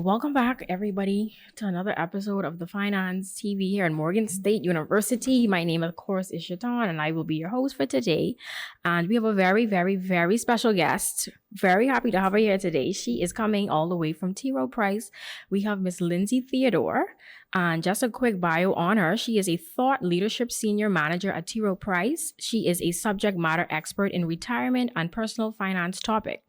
Welcome back, everybody, to another episode of the Finance TV here at Morgan State University. My name, of course, is Shaitan, and I will be your host for today. And we have a very, very, very special guest. Very happy to have her here today. She is coming all the way from T. Rowe Price. We have Miss Lindsay Theodore. And just a quick bio on her. She is a thought leadership senior manager at T. Rowe Price. She is a subject matter expert in retirement and personal finance topic.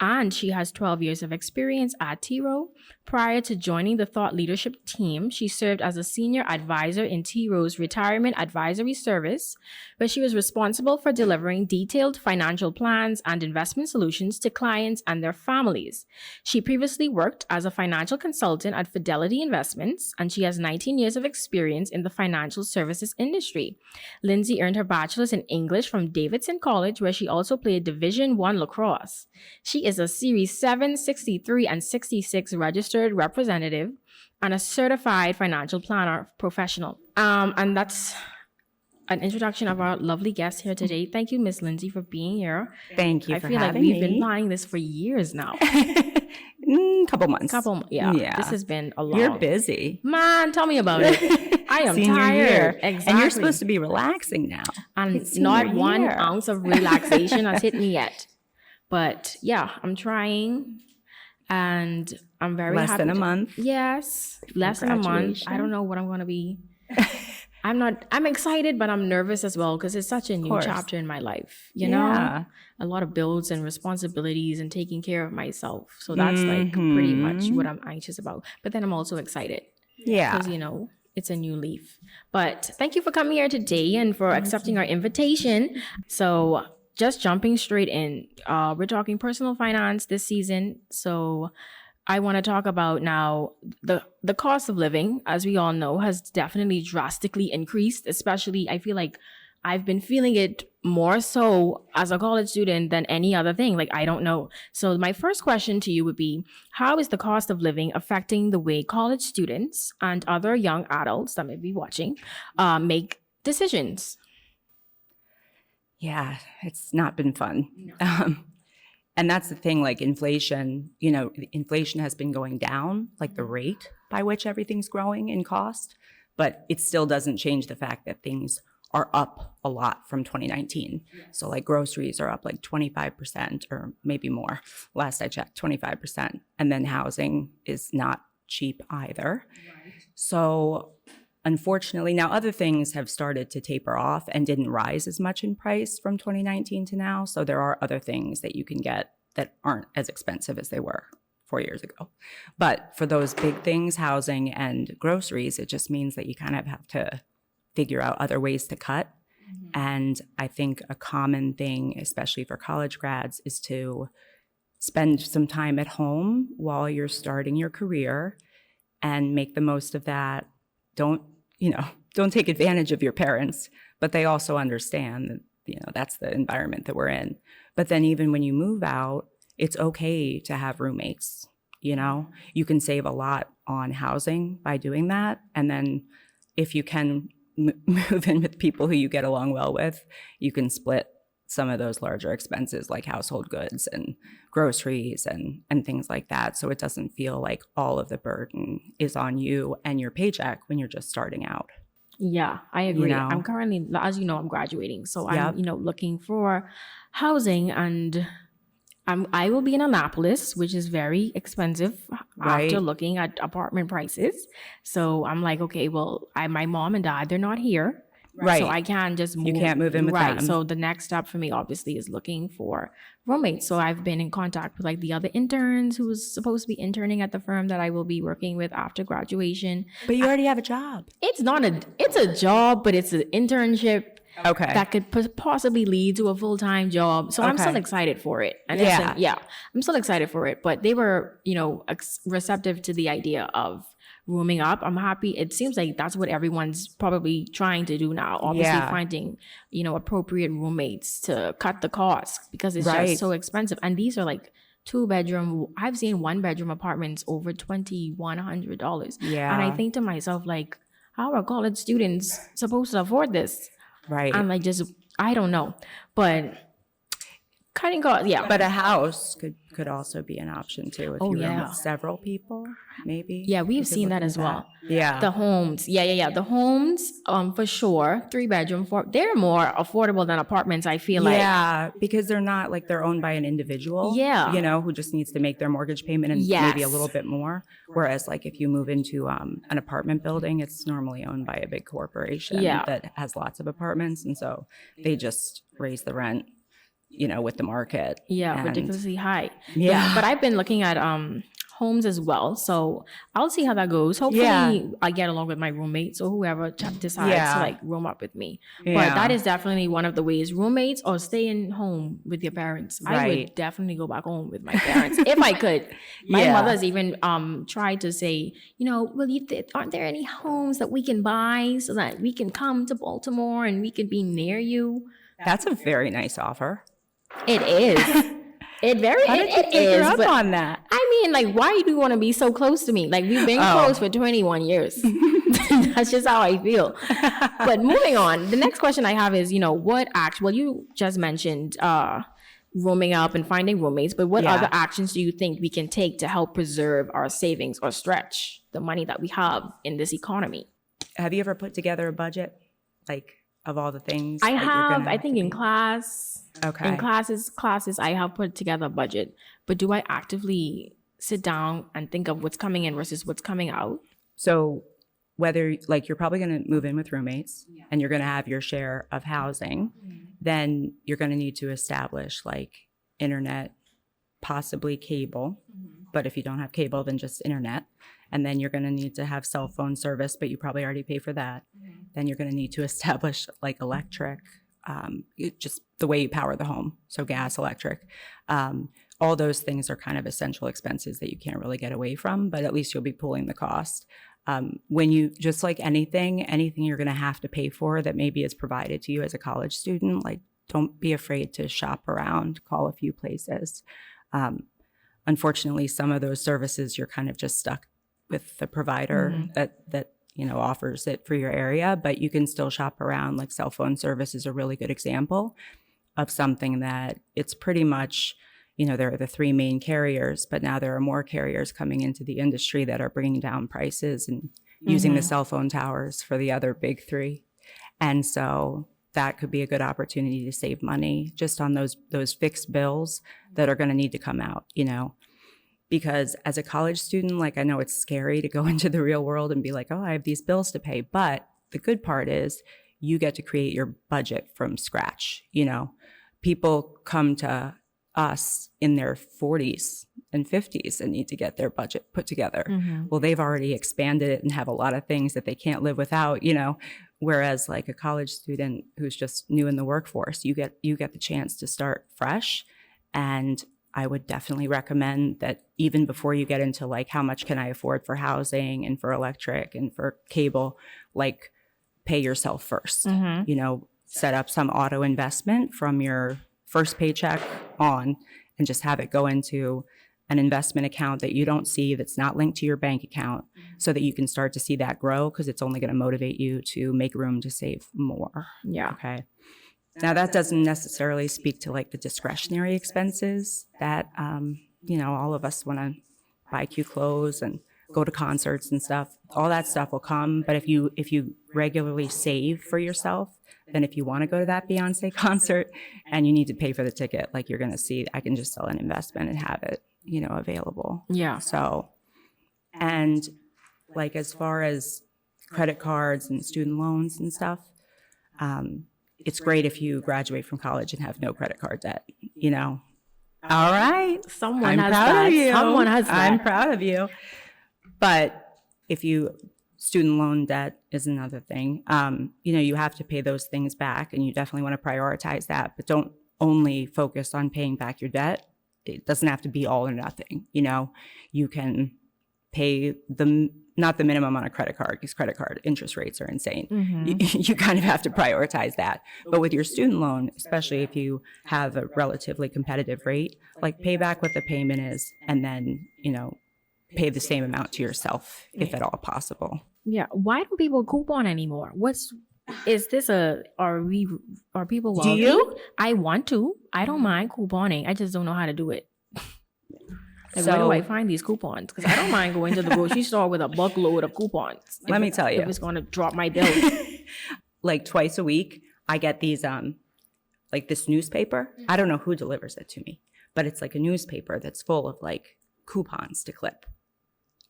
And she has 12 years of experience at T. Rowe. Prior to joining the thought leadership team, she served as a senior advisor in T. Rowe's retirement advisory service, where she was responsible for delivering detailed financial plans and investment solutions to clients and their families. She previously worked as a financial consultant at Fidelity Investments, and she has 19 years of experience in the financial services industry. Lindsay earned her bachelor's in English from Davidson College, where she also played Division I lacrosse. She is a Series 7, 63, and 66 registered representative and a certified financial planner professional. And that's an introduction of our lovely guest here today. Thank you, Miss Lindsay, for being here. Thank you for having me. I feel like we've been planning this for years now. Couple months. Yeah. This has been a long. You're busy. Man, tell me about it. I am tired. Exactly. And you're supposed to be relaxing now. And not one ounce of relaxation has hit me yet. But yeah, I'm trying, and I'm very happy. Less than a month. Yes, less than a month. I don't know what I'm going to be. I'm excited, but I'm nervous as well because it's such a new chapter in my life. You know, a lot of bills and responsibilities and taking care of myself. So that's like pretty much what I'm anxious about. But then I'm also excited. Yeah. Because, you know, it's a new leaf. But thank you for coming here today and for accepting our invitation. So just jumping straight in, we're talking personal finance this season. So I want to talk about now the cost of living, as we all know, has definitely drastically increased. Especially, I feel like I've been feeling it more so as a college student than any other thing. Like, I don't know. So my first question to you would be, how is the cost of living affecting the way college students and other young adults that may be watching make decisions? Yeah, it's not been fun. No. And that's the thing, like inflation, you know, inflation has been going down, like the rate by which everything's growing in cost, but it still doesn't change the fact that things are up a lot from 2019. Yes. So like groceries are up like 25% or maybe more. Last I checked, 25%. And then housing is not cheap either. Right. So unfortunately, now other things have started to taper off and didn't rise as much in price from 2019 to now. So there are other things that you can get that aren't as expensive as they were 4 years ago. But for those big things, housing and groceries, it just means that you kind of have to figure out other ways to cut. Mm-hmm. And I think a common thing, especially for college grads, is to spend some time at home while you're starting your career and make the most of that. Don't take advantage of your parents, but they also understand that, you know, that's the environment that we're in. But then even when you move out, it's okay to have roommates. You know, you can save a lot on housing by doing that. And then if you can move in with people who you get along well with, you can split some of those larger expenses like household goods and groceries and things like that. So it doesn't feel like all of the burden is on you and your paycheck when you're just starting out. Yeah, I agree. You know? I'm currently, as you know, I'm graduating. So I'm, looking for housing, and I will be in Annapolis, which is very expensive after looking at apartment prices. So I'm like, okay, well, my mom and dad, they're not here. Right. So I can't just move. You can't move in with them. So the next step for me, obviously, is looking for roommates. So I've been in contact with like the other interns who was supposed to be interning at the firm that I will be working with after graduation. But you already have a job. It's a job, but it's an internship. Okay. That could possibly lead to a full-time job. So I'm still excited for it. And I'm still excited for it. But they were, receptive to the idea of rooming up. I'm happy. It seems like that's what everyone's probably trying to do now. Obviously finding, appropriate roommates to cut the costs because it's just so expensive. And these are like 2-bedroom. I've seen 1-bedroom apartments over $2,100. Yeah. And I think to myself, like, how are college students supposed to afford this? Right. I'm like, I don't know. But cutting costs. Yeah. But a house could also be an option too if Oh, you rent yeah. with several people, maybe. Yeah, You we've could seen look that as into well. Yeah. The homes. Yeah. The homes, for sure. 3 bedroom, they're more affordable than apartments, I feel like. Yeah, because they're not like they're owned by an individual, Yeah. you know, who just needs to make their mortgage payment and maybe a Yes. little bit more. Whereas like if you move into an apartment building, it's normally owned by a big corporation Yeah. that has lots of apartments. And so they just raise the rent, you know, with the market. Yeah, And- ridiculously high. Yeah. But I've been looking at homes as well, so I'll see how that goes. Hopefully, Yeah. I get along with my roommates or whoever decides Yeah. to like room up with me. But Yeah. that is definitely one of the ways: roommates or staying home with your parents. I would Right. definitely go back home with my parents if I could. My Yeah. mother's even tried to say, aren't there any homes that we can buy so that we can come to Baltimore and we can be near you? That's a very nice offer. It is. It How did you take her is, up but on that? I mean, like, why do you want to be so close to me? Like, we've been close for 21 years. That's just how I feel. But moving on, the next question I have is, well, you just mentioned rooming up and finding roommates, but what Yeah. other actions do you think we can take to help preserve our savings or stretch the money that we have in this economy? Have you ever put together a budget, like of all the things? I that you're have, gonna I to think in pay? class, Okay. in classes, I have put together a budget, but do I actively sit down and think of what's coming in versus what's coming out? So whether like you're probably going to move in with roommates and you're going to have your share of housing, then you're going to need to establish like internet, possibly cable. But if you don't have cable, then just internet. And then you're going to need to have cell phone service, but you probably already pay for that. Then you're going to need to establish like electric, just the way you power the home. So gas, electric. All those things are kind of essential expenses that you can't really get away from, but at least you'll be pulling the cost. When you, just like anything you're going to have to pay for that maybe is provided to you as a college student, like don't be afraid to shop around, call a few places. Unfortunately, some of those services you're kind of just stuck with the provider that offers it for your area, but you can still shop around. Like cell phone service is a really good example of something that it's pretty much, there are the three main carriers, but now there are more carriers coming into the industry that are bringing down prices and using the cell phone towers for the other big three. And so that could be a good opportunity to save money just on those fixed bills that are going to need to come out, because as a college student, like I know it's scary to go into the real world and be like, oh, I have these bills to pay. But the good part is you get to create your budget from scratch. People come to us in their 40s and 50s and need to get their budget put together. Well, they've already expanded it and have a lot of things that they can't live without, whereas like a college student who's just new in the workforce, you get the chance to start fresh. And I would definitely recommend that even before you get into like how much can I afford for housing and for electric and for cable, like pay yourself first. Set up some auto investment from your first paycheck on and just have it go into an investment account that you don't see, that's not linked to your bank account, so that you can start to see that grow, because it's only going to motivate you to make room to save more. Yeah. Okay. Now that doesn't necessarily speak to like the discretionary expenses that, all of us want to buy cute clothes and go to concerts and stuff. All that stuff will come. But if you regularly save for yourself, then if you want to go to that Beyonce concert and you need to pay for the ticket, like you're going to see, I can just sell an investment and have it, available. Yeah. So, and like as far as credit cards and student loans and stuff, it's great if you graduate from college and have no credit card debt, All right. Someone has that. Someone has that. I'm proud of you. But if student loan debt is another thing. You have to pay those things back, and you definitely want to prioritize that, but don't only focus on paying back your debt. It doesn't have to be all or nothing. You can pay not the minimum on a credit card, because credit card interest rates are insane. You kind of have to prioritize that. But with your student loan, especially if you have a relatively competitive rate, like pay back what the payment is, and then, pay the same amount to yourself if at all possible. Yeah. Why don't people coupon anymore? Is this are people Do wealthy? you? I want to. I don't mind couponing. I just don't know how to do it. Like, where do So I find these coupons? Because I don't mind going to the grocery store with a buckload of coupons. let me tell you, if it's going to drop my bill. like twice a week, I get these like this newspaper. I don't know who delivers it to me, but it's like a newspaper that's full of like coupons to clip.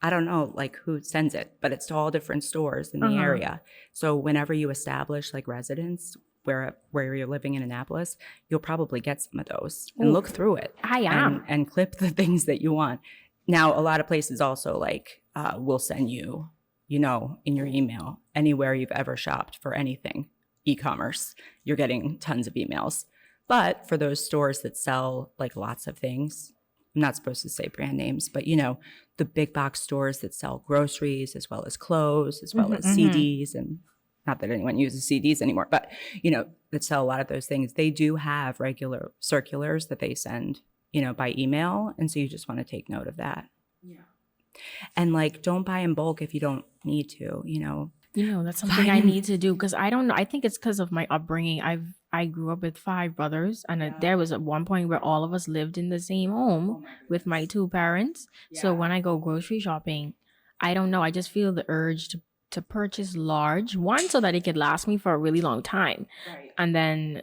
I don't know like who sends it, but it's to all different stores in the area. So whenever you establish like residence where you're living in Annapolis, you'll probably get some of those and look through it. I am. And clip the things that you want. Now, a lot of places also like will send you, you know, in your email, anywhere you've ever shopped for anything, e-commerce, you're getting tons of emails. But for those stores that sell like lots of things, I'm not supposed to say brand names, but you know, the big box stores that sell groceries as well as clothes, as well as CDs, and not that anyone uses CDs anymore, but you know, that sell a lot of those things. They do have regular circulars that they send, you know, by email. And so you just want to take note of that. Yeah. And like, don't buy in bulk if you don't need to, you know. You know, that's something I need to do because I don't know. I think it's because of my upbringing. I grew up with 5 brothers, and there was at one point where all of us lived in the same home with my 2 parents. Yeah. So when I go grocery shopping, I don't know. I just feel the urge to purchase large, one, so that it could last me for a really long time. Right. And then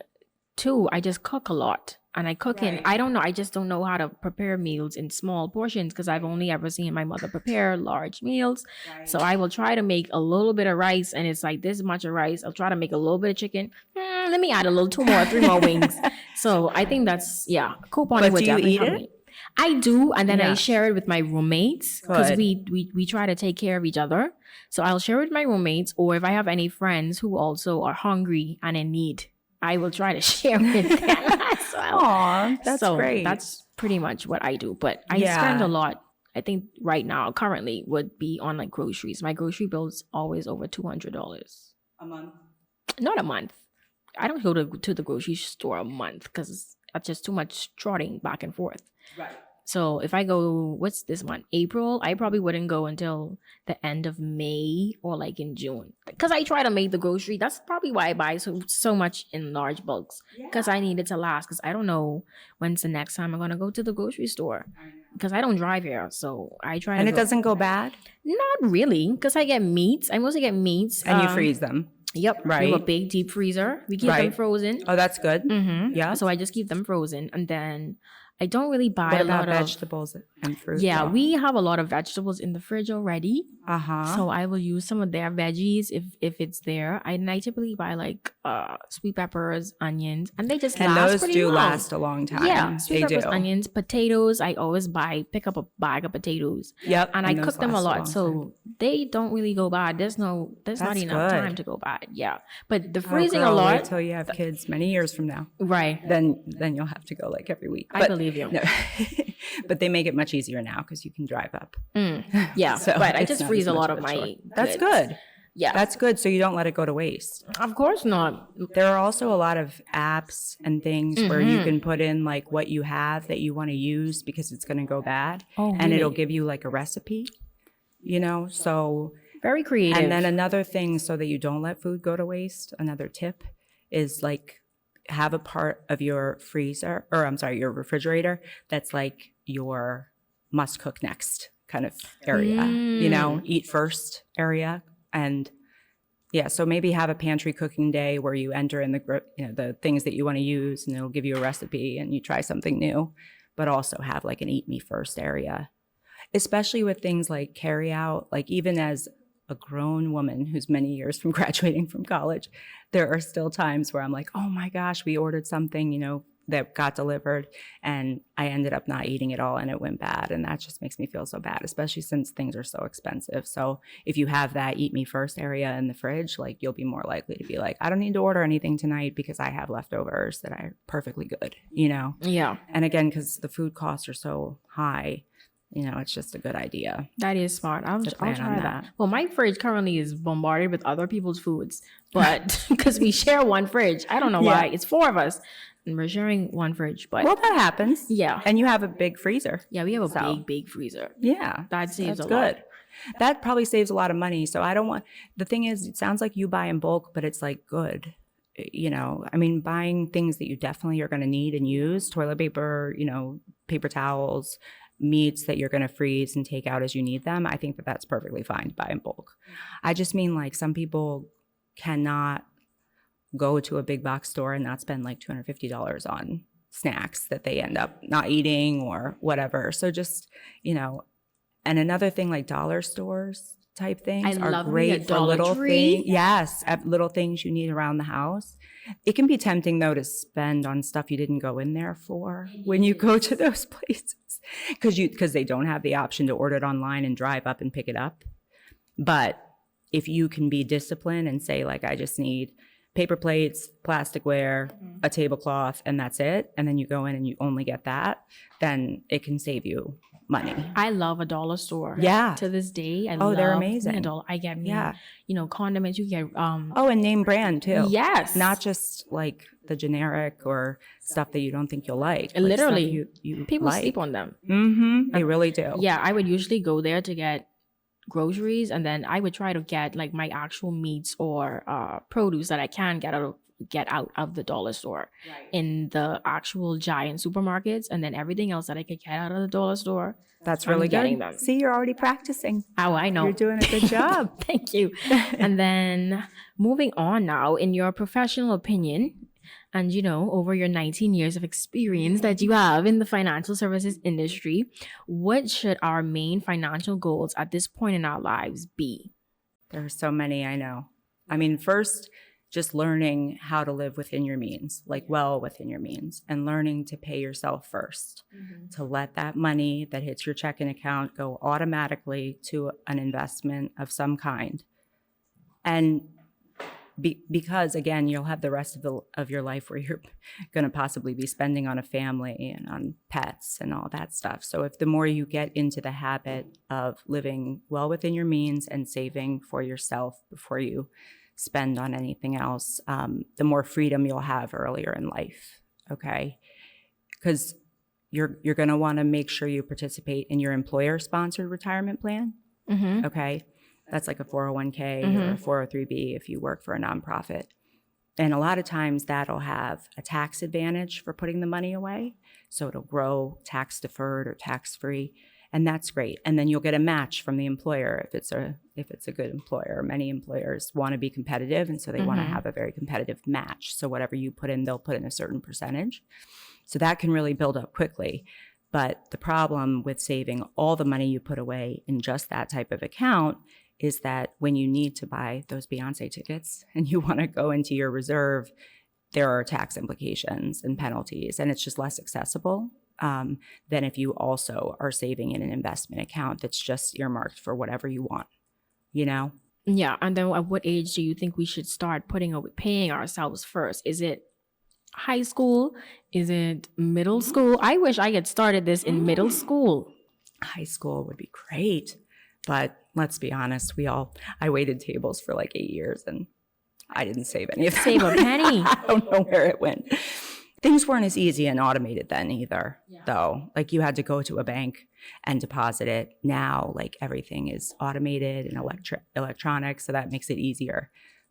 2, I just cook a lot. And I cook in, I don't know, I just don't know how to prepare meals in small portions because I've only ever seen my mother prepare large meals. Right. So I will try to make a little bit of rice, and it's like this much of rice. I'll try to make a little bit of chicken. Let me add a little 2 more, 3 more wings. So I think that's, couponing would definitely help me. I do, and then I share it with my roommates because we try to take care of each other. So I'll share it with my roommates, or if I have any friends who also are hungry and in need, I will try to share with them as well. Aw, that's great. That's pretty much what I do. But I spend a lot. I think right now, currently, would be on like groceries. My grocery bill's always over $200 a month. Not a month. I don't go to the grocery store a month because that's just too much trotting back and forth. Right. So if I go, what's this month? April, I probably wouldn't go until the end of May or like in June. Because I try to make the grocery. That's probably why I buy so much in large bulks. Because I need it to last. Because I don't know when's the next time I'm going to go to the grocery store. Because I don't drive here. So I try And it doesn't go bad? Not really. Because I get meats. I mostly get meats. And you freeze them? Yep. Right. We have a big deep freezer. We keep them frozen. Oh, that's good. Mm-hmm. Yeah. So I just keep them frozen. And then I don't really buy a lot of... What about vegetables and fruit? Yeah, we have a lot of vegetables in the fridge already. So I will use some of their veggies if it's there. I typically buy like sweet peppers, onions, and they just last pretty long. Last a long time. Yeah, sweet peppers, onions, potatoes. I always pick up a bag of potatoes. Yep. And I cook them a lot, so they don't really go bad. There's not enough time to go bad. Yeah, but the freezing a lot. Wait till you have kids many years from now. Right. Then you'll have to go like every week. I believe you. No. But they make it much easier now because you can drive up. Yeah, so but I just freeze a lot of my goods. That's good. Yeah. That's good. So you don't let it go to waste. Of course not. There are also a lot of apps and things where you can put in like what you have that you want to use because it's going to go bad. Oh, really? And it'll give you like a recipe, you know? So very creative. And then another thing so that you don't let food go to waste, another tip is like have a part of your your refrigerator that's like your must cook next kind of area, you know, eat first area. And so maybe have a pantry cooking day where you enter in the things that you want to use and it'll give you a recipe and you try something new, but also have like an eat me first area, especially with things like carry out. Like even as a grown woman who's many years from graduating from college, there are still times where I'm like, oh my gosh, we ordered something, you know, that got delivered and I ended up not eating it all and it went bad. And that just makes me feel so bad, especially since things are so expensive. So if you have that eat me first area in the fridge, like you'll be more likely to be like, I don't need to order anything tonight because I have leftovers that are perfectly good, you know? Yeah. And again, because the food costs are so high, you know, it's just a good idea. That is smart. I'll try that. Well, my fridge currently is bombarded with other people's foods, but because we share one fridge, I don't know why. It's 4 of us. And we're sharing one fridge, but well, that happens. Yeah, and you have a big freezer. Yeah, we have a big freezer. Yeah, that saves a lot. Good. That probably saves a lot of money. So I don't want, the thing is, it sounds like you buy in bulk, but it's like good. You know, I mean, buying things that you definitely are going to need and use, toilet paper, you know, paper towels, meats that you're going to freeze and take out as you need them. I think that that's perfectly fine to buy in bulk. I just mean like some people cannot go to a big box store and not spend like $250 on snacks that they end up not eating or whatever. So just, you know, and another thing like dollar stores type things are great for little things. Yes, little things you need around the house. It can be tempting though to spend on stuff you didn't go in there for when you go to those places because they don't have the option to order it online and drive up and pick it up. But if you can be disciplined and say like, I just need paper plates, plasticware, a tablecloth, and that's it, and then you go in and you only get that, then it can save you money. I love a dollar store. Yeah. To this day, they're amazing. I get me, you know, condiments. You get and name brand too. Yes. Not just like the generic or stuff that you don't think you'll like. Literally, you people like. sleep on them. Mm-hmm. They really do. Yeah, I would usually go there to get groceries, and then I would try to get like my actual meats or produce that I can get out of the dollar store in the actual giant supermarkets, and then everything else that I could get out of the dollar store. That's really good. Them. See, you're already practicing. Oh, I know. You're doing a good job. Thank you. And then moving on now, in your professional opinion, and you know, over your 19 years of experience that you have in the financial services industry, what should our main financial goals at this point in our lives be? There are so many, I know. I mean, first, just learning how to live within your means, like well within your means, and learning to pay yourself first, to let that money that hits your checking account go automatically to an investment of some kind. And because again, you'll have the rest of your life where you're going to possibly be spending on a family and on pets and all that stuff. So if the more you get into the habit of living well within your means and saving for yourself before you spend on anything else, the more freedom you'll have earlier in life. Okay, because you're going to want to make sure you participate in your employer-sponsored retirement plan. Okay. That's like a 401k or a 403b if you work for a nonprofit. And a lot of times that'll have a tax advantage for putting the money away. So it'll grow tax deferred or tax free. And that's great. And then you'll get a match from the employer if it's a good employer. Many employers want to be competitive, and so they want to have a very competitive match. So whatever you put in, they'll put in a certain percentage. So that can really build up quickly. But the problem with saving all the money you put away in just that type of account is that when you need to buy those Beyonce tickets and you want to go into your reserve, there are tax implications and penalties, and it's just less accessible than if you also are saving in an investment account that's just earmarked for whatever you want, you know? Yeah. And then at what age do you think we should start paying ourselves first? Is it high school? Is it middle school? I wish I had started this in middle school. High school would be great. But let's be honest, I waited tables for like 8 years and I didn't save any of that. Save a penny. I don't know where it went. Things weren't as easy and automated then either, though. Like you had to go to a bank and deposit it. Now, like everything is automated and electronic, so that makes it easier.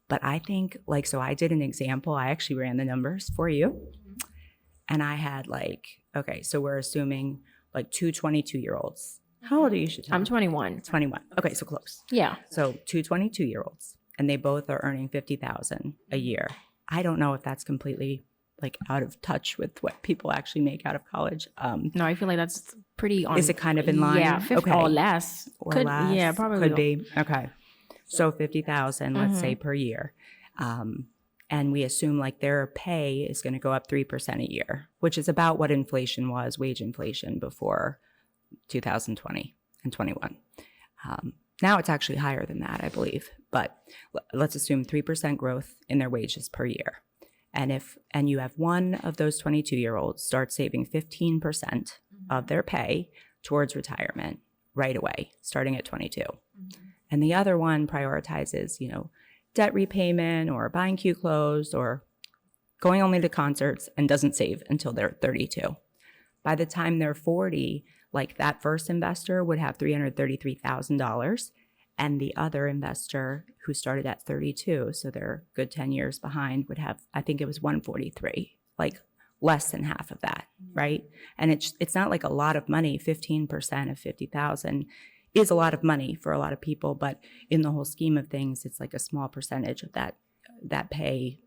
But I think so I did an example. I actually ran the numbers for you. And I had so we're assuming like two 22-year-olds. How old are you, Shatan? I'm 21. 21. Okay, so close. Yeah. So two 22-year-olds, and they both are earning $50,000 a year. I don't know if that's completely out of touch with what people actually make out of college. No, I feel like that's pretty on. Is it kind of in line? Yeah, 50 or less. Less. Yeah, probably could be. Okay. So 50,000, let's say, per year. And we assume their pay is going to go up 3% a year, which is about what inflation was, wage inflation before 2020 and 21. Now it's actually higher than that, I believe. But let's assume 3% growth in their wages per year. And you have one of those 22-year-olds start saving 15% of their pay towards retirement right away, starting at 22. And the other one prioritizes, debt repayment or buying cute clothes or going only to concerts and doesn't save until they're 32. By the time they're 40, like that first investor would have $333,000, and the other investor who started at 32, so they're good 10 years behind, would have, I think it was 143, like less than half of that, right? And it's not like a lot of money. 15% of 50,000 is a lot of money for a lot of people, but in the whole scheme of things, it's like a small percentage of that pay,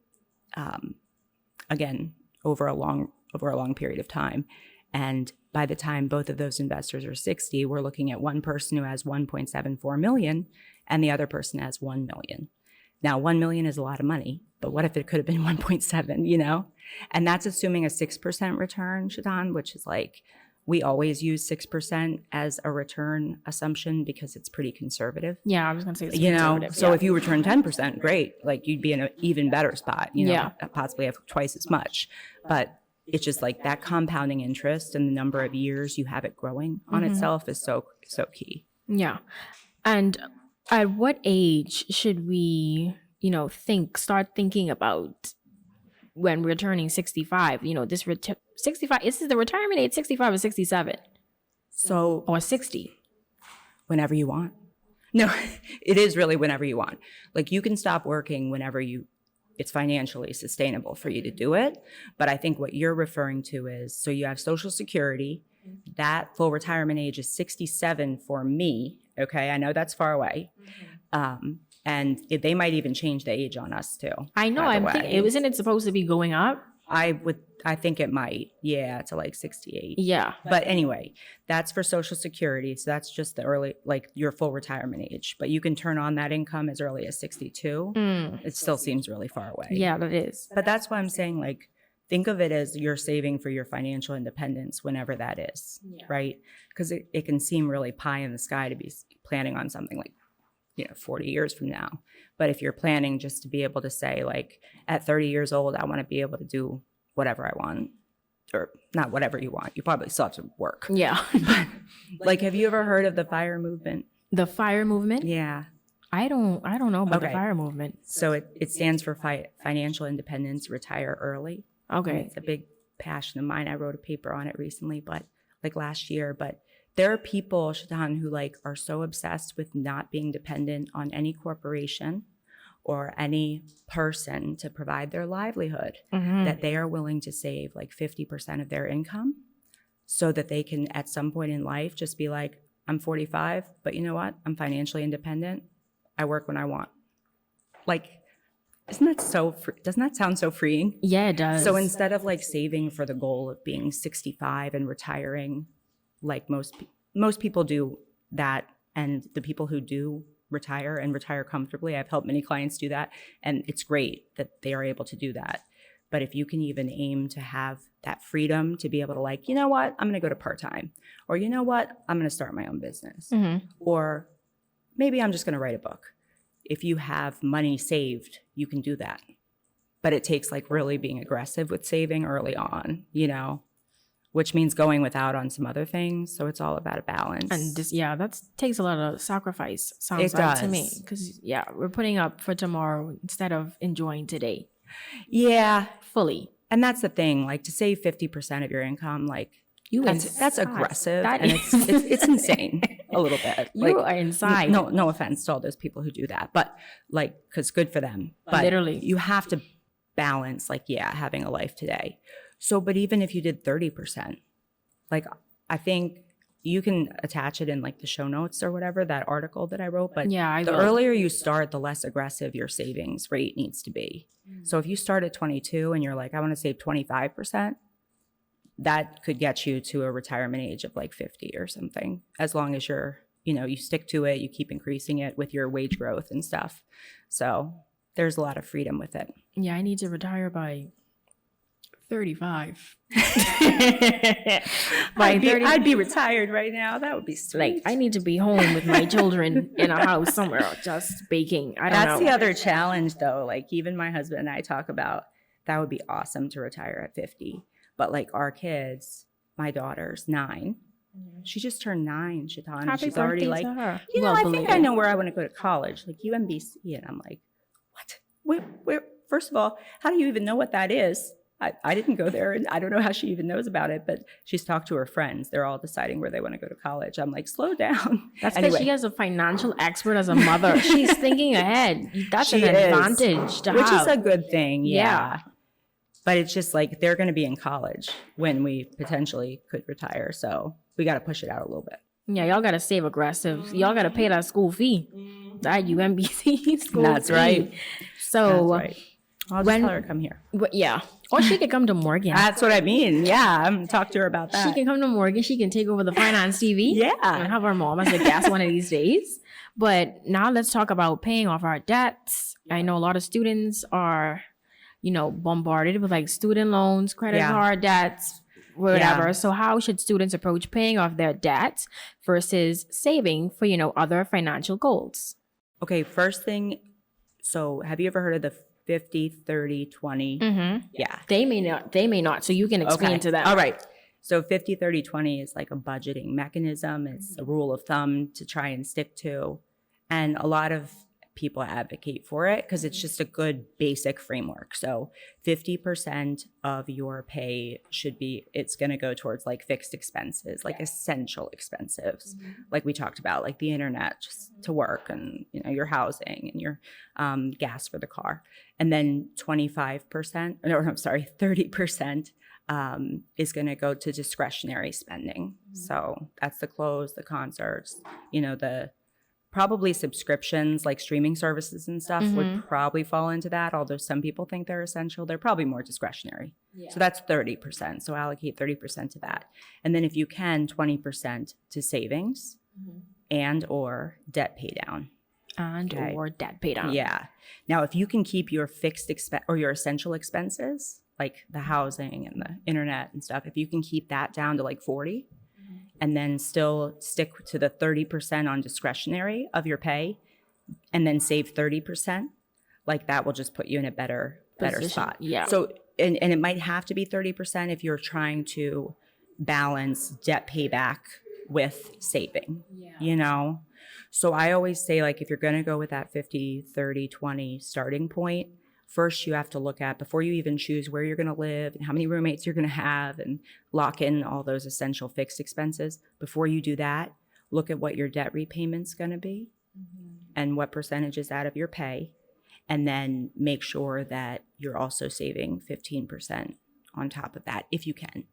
again, over a long period of time. And by the time both of those investors are 60, we're looking at one person who has 1.74 million and the other person has 1 million. Now, 1 million is a lot of money, but what if it could have been 1.7, you know? And that's assuming a 6% return, Shaitan, which is like, we always use 6% as a return assumption because it's pretty conservative. Yeah, I was going to say it's you know, conservative. so if you return 10%, great. Like you'd be in an even better spot, you know, possibly have twice as much. But it's just like that compounding interest and the number of years you have it growing on itself is so key. And at what age should we, you know, start thinking about when we're turning 65, you know, 65, is the retirement age 65 or 67? So, or 60? Whenever you want. No, it is really whenever you want. Like you can stop working whenever it's financially sustainable for you to do it. But I think what you're referring to is, so you have Social Security, that full retirement age is 67 for me. Okay. I know that's far away. And they might even change the age on us too. I know. I'm thinking, isn't it supposed to be going up? I think it might. Yeah, to like 68. Yeah. But anyway, that's for Social Security. So that's just the early, like your full retirement age. But you can turn on that income as early as 62. It still seems really far away. Yeah, that is. But that's why I'm saying, like, think of it as you're saving for your financial independence whenever that is, right? Because it can seem really pie in the sky to be planning on something like, 40 years from now. But if you're planning just to be able to say, like, at 30 years old, I want to be able to do whatever I want, or not whatever you want. You probably still have to work. Yeah. But, like, have you ever heard of the FIRE movement? The FIRE movement? Yeah. I don't know about the FIRE movement. So it stands for Financial Independence, Retire Early. Okay. And it's a big passion of mine. I wrote a paper on it recently, but like last year. But there are people, Shaitan, who like are so obsessed with not being dependent on any corporation or any person to provide their livelihood that they are willing to save like 50% of their income so that they can at some point in life just be like, I'm 45, but you know what? I'm financially independent. I work when I want. Like, isn't that so doesn't that sound so freeing? Yeah, it does. So instead of like saving for the goal of being 65 and retiring, like most people do that, and the people who do retire and retire comfortably, I've helped many clients do that, and it's great that they are able to do that. But if you can even aim to have that freedom to be able to like, you know what, I'm going to go to part-time, or you know what, I'm going to start my own business, or maybe I'm just going to write a book. If you have money saved, you can do that. But it takes like really being aggressive with saving early on, which means going without on some other things. So it's all about a balance. And that takes a lot of sacrifice, sounds like to me. Because, we're putting up for tomorrow instead of enjoying today. Yeah. Fully. And that's the thing, like to save 50% of your income, like that's aggressive. And it's insane a little bit. You are inside. No offense to all those people who do that, but like, because good for them. But literally, you have to balance like, having a life today. So, but even if you did 30%, like I think you can attach it in like the show notes or whatever, that article that I wrote. But the earlier you start, the less aggressive your savings rate needs to be. So if you start at 22 and you're like, I want to save 25%, that could get you to a retirement age of like 50 or something, as long as you're, you stick to it, you keep increasing it with your wage growth and stuff. So there's a lot of freedom with it. Yeah, I need to retire by 35. I'd be retired right now. That would be sweet. Like, I need to be home with my children in a house somewhere, just baking. That's the other challenge, though. Like, even my husband and I talk about that would be awesome to retire at 50. But like our kids, my daughter's 9. She just turned 9, Shaitan. Happy she's already like, her. I think I know where I want to go to college, like UMBC. And I'm like, what? Where? First of all, how do you even know what that is? I didn't go there, and I don't know how she even knows about it, but she's talked to her friends. They're all deciding where they want to go to college. I'm like, slow down. That's because she has a financial expert as a mother. She's thinking ahead. That's an advantage to which have. is a good thing. Yeah. But it's just like they're going to be in college when we potentially could retire. So we got to push it out a little bit. Yeah, y'all got to save aggressive. Y'all got to pay that school fee. That UMBC school That's fee. right. So That's right. I'll just tell her come here. Yeah. Or she could come to Morgan. That's what I mean. Yeah, I'm going to talk to her about that. She can come to Morgan. She can take over the Finance TV. Yeah. And have our mom as a guest one of these days. But now let's talk about paying off our debts. I know a lot of students are, bombarded with like student loans, credit card debts, whatever. Yeah. So how should students approach paying off their debts versus saving for, other financial goals? Okay, first thing. So have you ever heard of the 50, 30, 20? Mm-hmm. Yeah. They may not. So you can explain to them. All right. So 50, 30, 20 is like a budgeting mechanism. It's a rule of thumb to try and stick to. And a lot of people advocate for it because it's just a good basic framework. So 50% of your pay it's going to go towards like fixed expenses, like essential expenses, like we talked about, like the internet just to work and, your housing and your gas for the car. And then 30% is going to go to discretionary spending. So that's the clothes, the concerts, probably subscriptions like streaming services and stuff would probably fall into that. Although some people think they're essential, they're probably more discretionary. Yeah. So that's 30%. So allocate 30% to that. And then if you can, 20% to savings and or debt pay down. Or debt pay down. Yeah. Now, if you can keep your fixed or your essential expenses, like the housing and the internet and stuff, if you can keep that down to like 40, and then still stick to the 30% on discretionary of your pay and then save 30%, like that will just put you in a better spot. Yeah. So, and it might have to be 30% if you're trying to balance debt payback with saving, So I always say, like, if you're going to go with that 50, 30, 20 starting point, first, you have to look at, before you even choose where you're going to live and how many roommates you're going to have and lock in all those essential fixed expenses. Before you do that, look at what your debt repayment's going to be and what percentage is that of your pay. And then make sure that you're also saving 15% on top of that, if you can.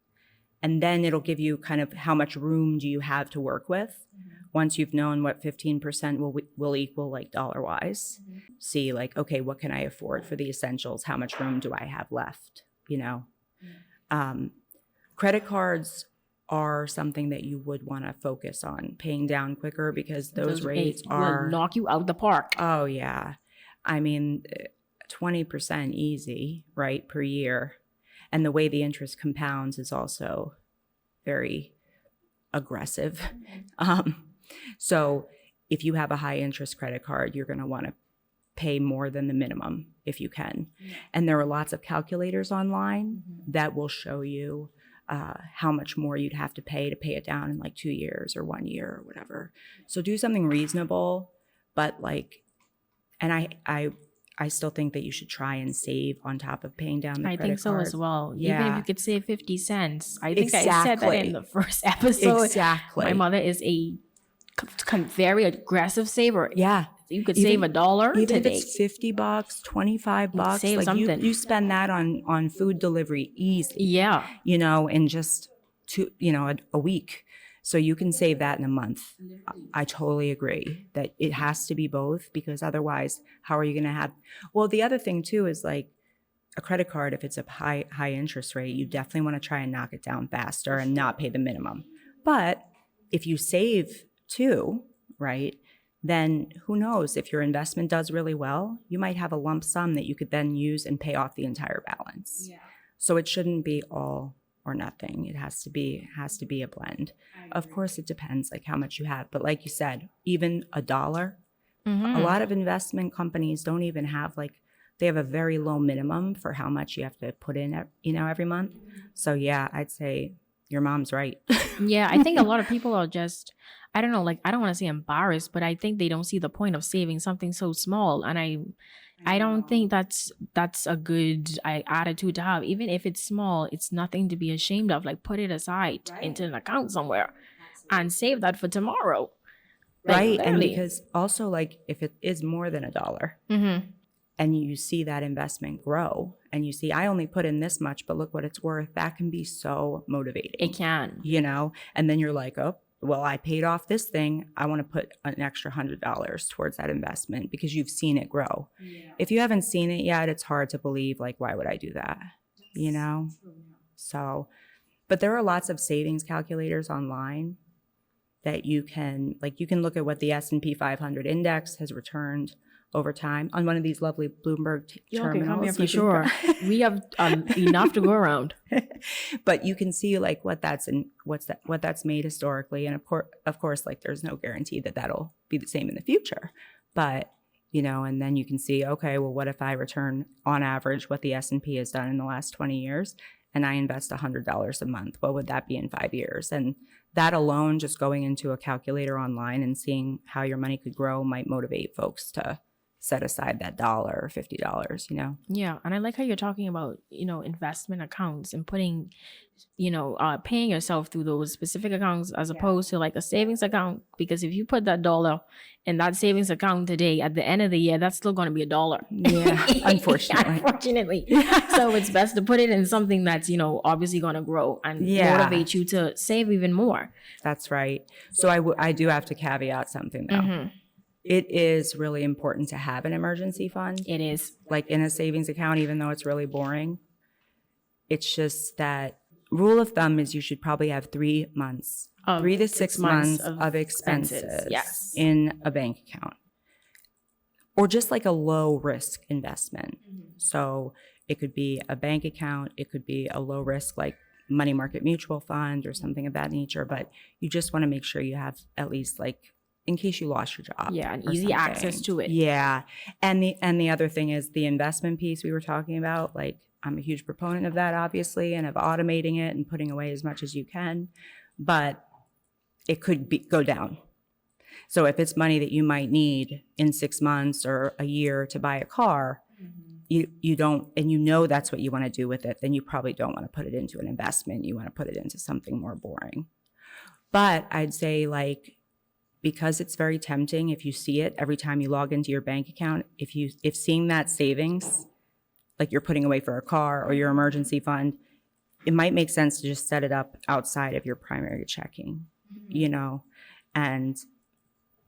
And then it'll give you kind of how much room do you have to work with. Once you've known what 15% will equal, like dollar-wise, see like, okay, what can I afford for the essentials? How much room do I have left? Credit cards are something that you would want to focus on paying down quicker because those rates will knock you out the park. Oh, yeah. I mean, 20% easy, right, per year. And the way the interest compounds is also very aggressive. So if you have a high interest credit card, you're going to want to pay more than the minimum if you can. And there are lots of calculators online that will show you how much more you'd have to pay it down in like 2 years or 1 year or whatever. So do something reasonable, but and I still think that you should try and save on top of paying down the credit card. I think so as well. Yeah. Even if you could save 50 cents. I think I said that in the first episode. Exactly. My mother is a very aggressive saver. Yeah. You could save $1 even today. If it's $50, $25, save like something. You spend that on food delivery easily. Yeah. In just a week. So you can save that in a month. I totally agree that it has to be both, because otherwise, how are you going to have? Well, the other thing too is like a credit card. If it's a high interest rate, you definitely want to try and knock it down faster and not pay the minimum. But if you save too, right, then who knows, if your investment does really well, you might have a lump sum that you could then use and pay off the entire balance. Yeah. So it shouldn't be all or nothing. It has to be a blend. Of course, it depends like how much you have. But like you said, even $1, a lot of investment companies don't even have they have a very low minimum for how much you have to put in, every month. So yeah, I'd say your mom's right. Yeah, I think a lot of people are I don't know, like, I don't want to say embarrassed, but I think they don't see the point of saving something so small. And I don't think that's a good attitude to have. Even if it's small, it's nothing to be ashamed of. Like, put it aside into an account somewhere and save that for tomorrow. Like, Right. And literally. because also, like, if it is more than $1 and you see that investment grow and you see, I only put in this much, but look what it's worth, that can be so motivating. It can. You know, and then you're like, oh, well, I paid off this thing. I want to put an extra $100 towards that investment because you've seen it grow. Yeah. If you haven't seen it yet, it's hard to believe, like, why would I do that? You know? So, but there are lots of savings calculators online that you can look at what the S&P 500 index has returned over time on one of these lovely Bloomberg terminals. Come here for sure. We have enough to go around. But you can see like what that's made historically, and of course, like there's no guarantee that that'll be the same in the future. But you know, and then you can see, okay, well, what if I return on average what the S&P has done in the last 20 years, and I invest $100 a month? What would that be in 5 years? And that alone, just going into a calculator online and seeing how your money could grow, might motivate folks to set aside that $1 or $50, you know? Yeah. And I like how you're talking about, you know, investment accounts and putting, you know, paying yourself through those specific accounts as opposed to like a savings account. Because if you put that $1 in that savings account today, at the end of the year, that's still going to be $1. Yeah, Unfortunately. So it's best to put it in something that's, you know, obviously going to grow and motivate you to save even more. That's right. So I do have to caveat something though. It is really important to have an emergency fund. It is. Like in a savings account, even though it's really boring. It's just that rule of thumb is you should probably have 3 months, 3 to 6 months of expenses in a bank account. Or just like a low risk investment. So it could be a bank account, it could be a low risk like money market mutual fund or something of that nature. But you just want to make sure you have at least like, in case you lost your job. Yeah, and easy access to it. Yeah. And the other thing is the investment piece we were talking about. Like, I'm a huge proponent of that, obviously, and of automating it and putting away as much as you can. But it could go down. So if it's money that you might need in 6 months or a year to buy a car, you don't, and you know that's what you want to do with it, then you probably don't want to put it into an investment. You want to put it into something more boring. But I'd say, like, because it's very tempting if you see it every time you log into your bank account, if seeing that savings, like you're putting away for a car or your emergency fund, it might make sense to just set it up outside of your primary checking, you know, and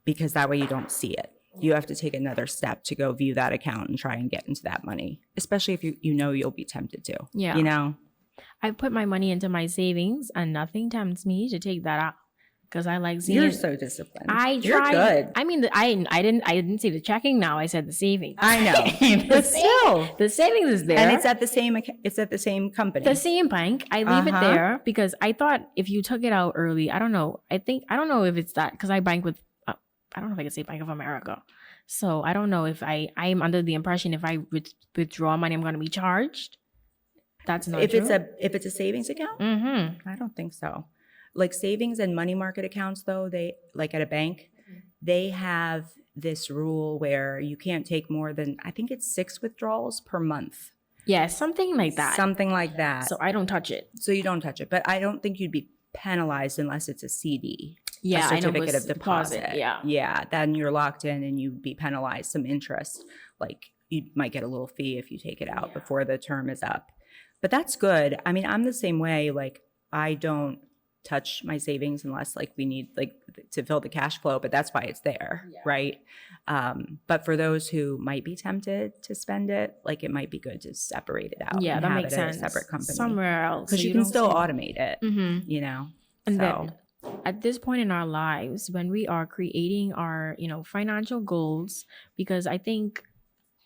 because that way you don't see it. You have to take another step to go view that account and try and get into that money, especially if you know you'll be tempted to. Yeah. You know? I put my money into my savings and nothing tempts me to take that out. Because I like seeing. You're so disciplined. You're good. I mean, I didn't say the checking. Now I said the savings. I know, but still, the savings is there, and it's at the same company, the same bank. I leave it there because I thought if you took it out early, I don't know. I don't know if it's that because I bank with. I don't know if I can say Bank of America, so I don't know if I'm under the impression if I withdraw money, I'm going to be charged. That's not if true. If it's a savings account. I don't think so. Like savings and money market accounts, though, they like at a bank, they have this rule where you can't take more than, I think it's 6 withdrawals per month. Yeah, something like that. Something like that. So I don't touch it. So you don't touch it. But I don't think you'd be penalized unless it's a CD. Yeah, a certificate of deposit. Yeah. Yeah, then you're locked in and you'd be penalized some interest. Like you might get a little fee if you take it out before the term is up. But that's good. I mean, I'm the same way. Like I don't touch my savings unless like we need like to fill the cash flow, but that's why it's there, right? But for those who might be tempted to spend it, like it might be good to separate it out. Yeah, and that have makes it sense. in a separate company Somewhere else. because you can still automate it, you know? And then at this point in our lives, when we are creating our, you know, financial goals, because I think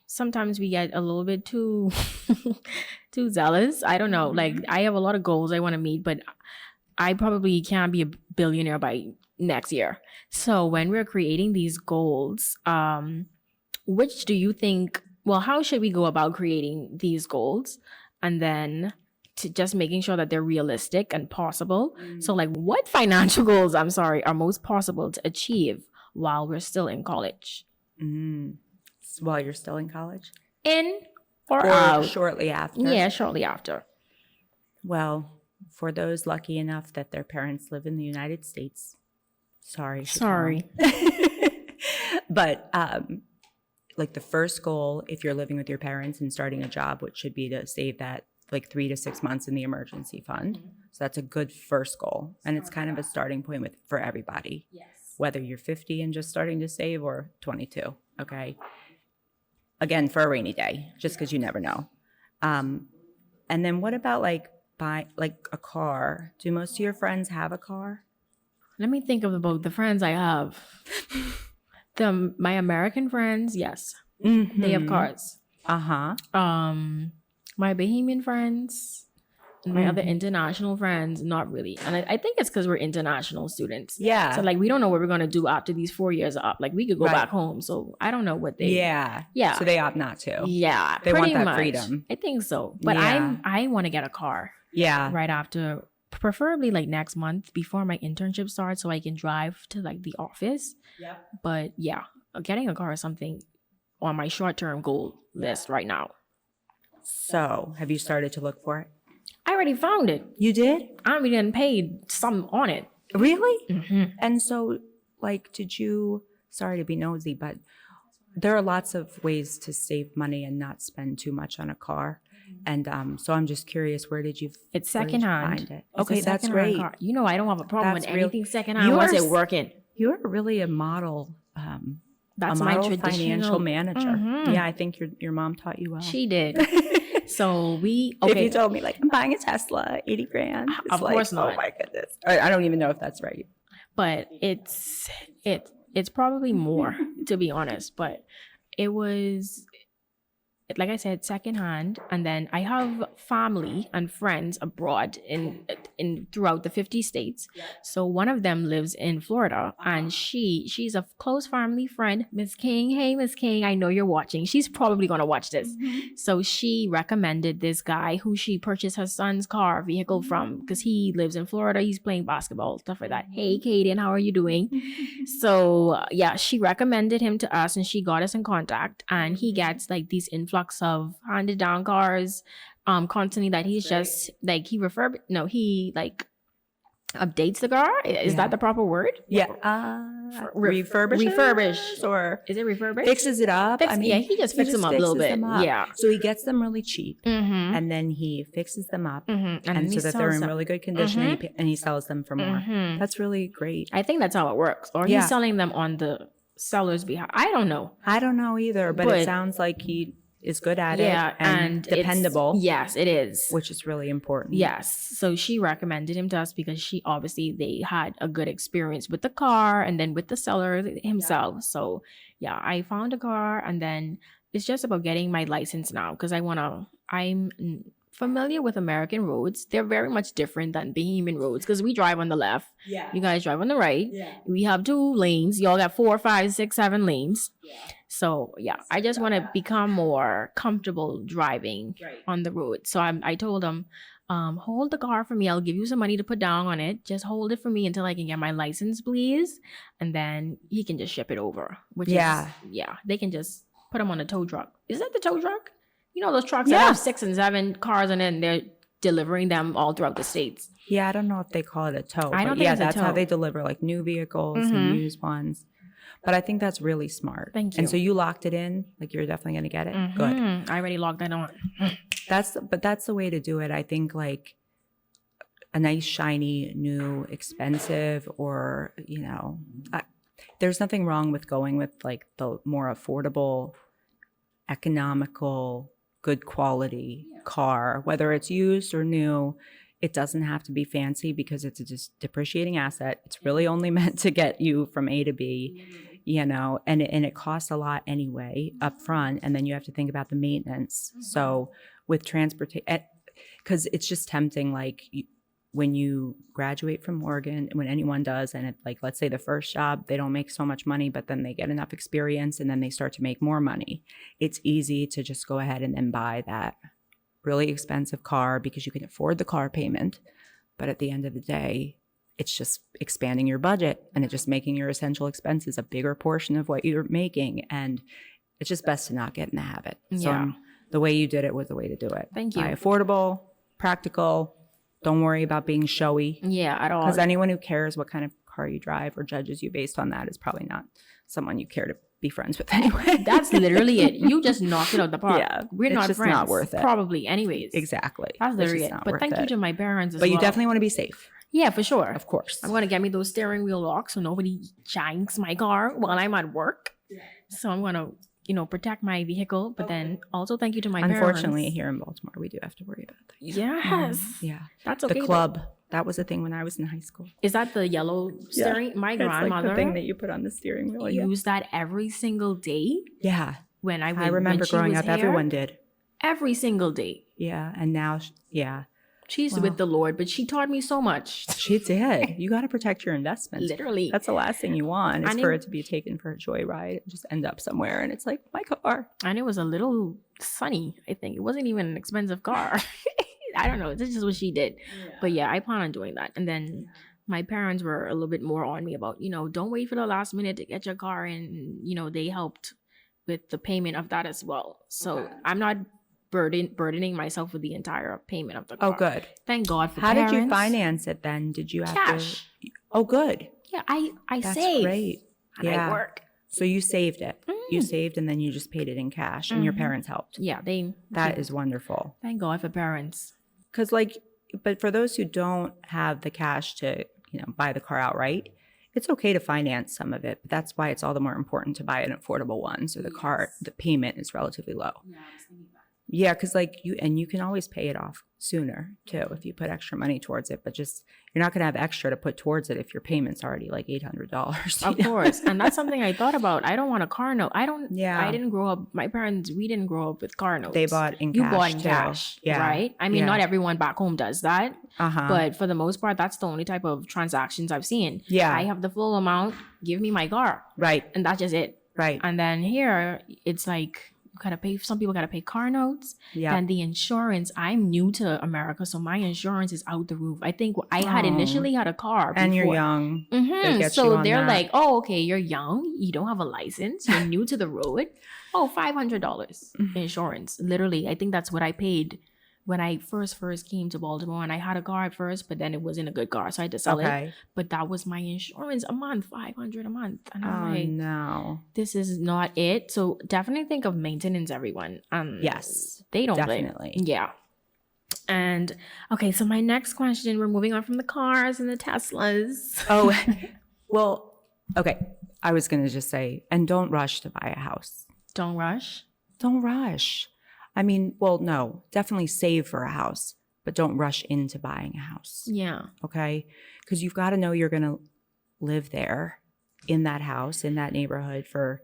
sometimes we get a little bit too zealous. I don't know. Like I have a lot of goals I want to meet, but I probably can't be a billionaire by next year. So when we're creating these goals, which do you think, well, how should we go about creating these goals? And then to just making sure that they're realistic and possible. So like what financial goals, I'm sorry, are most possible to achieve while we're still in college? While you're still in college? In or Or out? shortly after? Yeah, shortly after. Well, for those lucky enough that their parents live in the United States, sorry. Sorry. But like the first goal, if you're living with your parents and starting a job, which should be to save that like 3 to 6 months in the emergency fund. So that's a good first goal. And it's kind of a starting point for everybody. Yes. Whether you're 50 and just starting to save or 22. Okay. Again, for a rainy day, just because you never know. And then what about like buy like a car? Do most of your friends have a car? Let me think about the friends I have. My American friends, yes. They have cars. Uh-huh. My Bahamian friends and my other international friends, not really. And I think it's because we're international students. Yeah. So like we don't know what we're gonna do after these 4 years are up. Like we could go Right. back home. So I don't know what they Yeah. Yeah. So they opt not to. Yeah. They want pretty that much. freedom. I think so. But Yeah. I want to get a car Yeah. right after, preferably like next month before my internship starts so I can drive to like the office. Yep. But yeah, getting a car is something on my short-term goal list right now. So have you started to look for it? I already found it. You did? I already done paid some on it. Really? And so like, did you, sorry to be nosy, but there are lots of ways to save money and not spend too much on a car. And so I'm just curious, where did you It's find secondhand. it? It's a Okay, that's secondhand great. car. You know, I don't have a problem That's with real- anything secondhand once Yours- it's working. You're really a model, That's a my model traditional financial manager. Yeah, I think your mom taught you well. She did. So we If okay. you told me like I'm buying a Tesla, 80 grand, it's Of like, course not. Oh my goodness. I don't even know if that's right. But it's probably more to be honest. But it was, like I said, secondhand. And then I have family and friends abroad in throughout the 50 states. So one of them lives in Florida, and she's a close family friend, Miss King. Hey, Miss King, I know you're watching. She's probably gonna watch this. So she recommended this guy who she purchased her son's vehicle from, because he lives in Florida. He's playing basketball, stuff like that. Hey, Kaden, how are you doing? So yeah, she recommended him to us, and she got us in contact. And he gets like these influx of handed down cars constantly that he's just like he like updates the car. Is that the proper word? Yeah. Refurbish or is it refurbished? fixes it up. Yeah, he just fixes them up a little fixes bit. them up. Yeah. So he gets them really cheap, Mm-hmm. and then he fixes them up, Mm-hmm. and so that they're in really good condition, and he sells them for more. Mm-hmm. That's really great. I think that's how it works. Or Yeah. he's selling them on the seller's behalf. I don't know. I don't know either, but But- it sounds like he is good at Yeah, it and it's- dependable. Yes, it is. Which is really important. Yes. So she recommended him to us because they had a good experience with the car and then with the seller himself. So yeah, I found a car, and then it's just about getting my license now because I'm familiar with American roads. They're very much different than Bahamian roads because we drive on the left. Yeah. You guys drive on the right. Yeah. We have 2 lanes. Y'all got 4, 5, 6, 7 lanes. Yeah. So yeah, I just want to become more comfortable driving on the road. So I told him, hold the car for me. I'll give you some money to put down on it. Just hold it for me until I can get my license, please. And then he can just ship it over. They can just put them on a tow truck. Is that the tow truck? You know those trucks that have 6 and 7 cars in it, and they're delivering them all throughout the states. Yeah, I don't know if they call it a tow. I don't but think it's a that's how tow. they deliver like new vehicles and used ones. But I think that's really smart. Thank you. And so you locked it in, like you're definitely going to get it. Good. I already logged that on. That's the way to do it. I think like a nice, shiny, new, expensive, or, there's nothing wrong with going with like the more affordable, economical, good quality car, whether it's used or new. It doesn't have to be fancy because it's a just depreciating asset. It's really only meant to get you from A to B, and it costs a lot anyway up front. And then you have to think about the maintenance. So with transportation, because it's just tempting, like when you graduate from Morgan, when anyone does, and let's say the first job, they don't make so much money, but then they get enough experience and then they start to make more money. It's easy to just go ahead and then buy that really expensive car because you can afford the car payment. But at the end of the day, it's just expanding your budget and it's just making your essential expenses a bigger portion of what you're making. And it's just best to not get in the habit. So the way you did it was the way to do it. Thank you. Buy affordable, practical. Don't worry about being showy. Yeah, at all. Because anyone who cares what kind of car you drive or judges you based on that is probably not someone you care to be friends with anyway. That's literally it. You just knocked it out the park. Yeah, We're it's not just friends. not worth it. Probably, anyways. Exactly. That's It's literally just it. not But worth thank you it. to my parents as But well. you definitely want to be safe. Yeah, for sure. Of course. I'm going to get me those steering wheel locks so nobody janks my car while I'm at work. So I'm going to, protect my vehicle. But then also thank you to my parents. Unfortunately, here in Baltimore, we do have to worry about that. Yes. Yeah. That's okay. The club. That was a thing when I was in high school. Is that the yellow steering? My grandmother It's like the thing that you put on the steering wheel. used that every single day. Yeah. When I remember growing up, everyone did. Every single day. Yeah. And now, She's with the Lord, but she taught me so much. She did. You got to protect your investments. Literally. That's the last thing you want is for it to be taken for a joyride and just end up somewhere. And it's like, my car. And it was a little sunny, I think. It wasn't even an expensive car. I don't know. This is just what she did. Yeah. But yeah, I plan on doing that. And then my parents were a little bit more on me about, don't wait for the last minute to get your car. And, they helped with the payment of that as well. So I'm not burdening myself with the entire payment of the car. Oh, good. Thank God for How parents. did you finance it then? Did you have cash? Oh, good. Yeah, I That's save. Great. And I work. So you saved it. You saved and then you just paid it in cash and your parents helped. Yeah, That is wonderful. Thank God for parents. Because but for those who don't have the cash to, buy the car outright, it's okay to finance some of it. But that's why it's all the more important to buy an affordable one. So the payment is relatively low. Yeah, I was thinking that. Yeah, because you can always pay it off sooner too if you put extra money towards it. But just you're not going to have extra to put towards it if your payment's already like $800. Of course, and that's something I thought about. I don't want a car note. I didn't grow up. My parents, we didn't grow up with car notes. They bought in cash. You bought in too. cash, yeah. right? I mean, not everyone back home does that. But for the most part, that's the only type of transactions I've seen. Yeah, I have the full amount. Give me my car. Right, and that's just it. Right, and then here it's like. Gotta pay. Some people gotta pay car notes. Yeah. And the insurance. I'm new to America, so my insurance is out the roof. I think I had initially had a car, and you're young. So they're like, "Oh, okay, you're young. You don't have a license. You're new to the road. Oh, $500 insurance. Literally, I think that's what I paid when I first came to Baltimore. And I had a car at first, but then it wasn't a good car, so I had to sell it. But that was my insurance a month, $500 a month. And I'm like, no, this is not it. So definitely think of maintenance, everyone. Yes, they don't definitely. Yeah. And okay, so my next question, we're moving on from the cars and the Teslas. Oh, well, okay. I was going to just say, and don't rush to buy a house. Don't rush? Don't rush. I mean, well, no, definitely save for a house, but don't rush into buying a house. Yeah. Okay? Because you've got to know you're going to live there in that house, in that neighborhood for,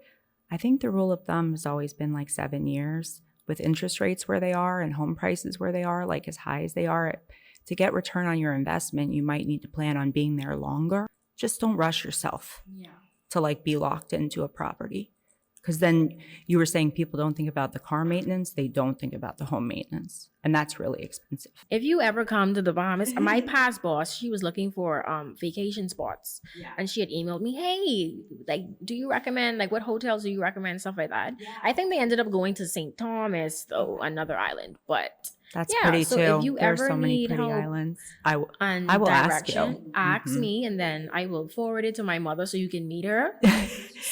I think the rule of thumb has always been like 7 years with interest rates where they are and home prices where they are, like as high as they are. To get return on your investment, you might need to plan on being there longer. Just don't rush yourself to be locked into a property. Because then you were saying people don't think about the car maintenance. They don't think about the home maintenance. And that's really expensive. If you ever come to the Bahamas, my past boss, she was looking for vacation spots. Yeah. And she had emailed me, hey, do you recommend, what hotels do you recommend, stuff like that. Yeah. I think they ended up going to St. Thomas, though, another island. But that's pretty so too. If you There's ever so many need pretty help islands. I will ask you. Ask me, and then I will forward it to my mother so you can meet her.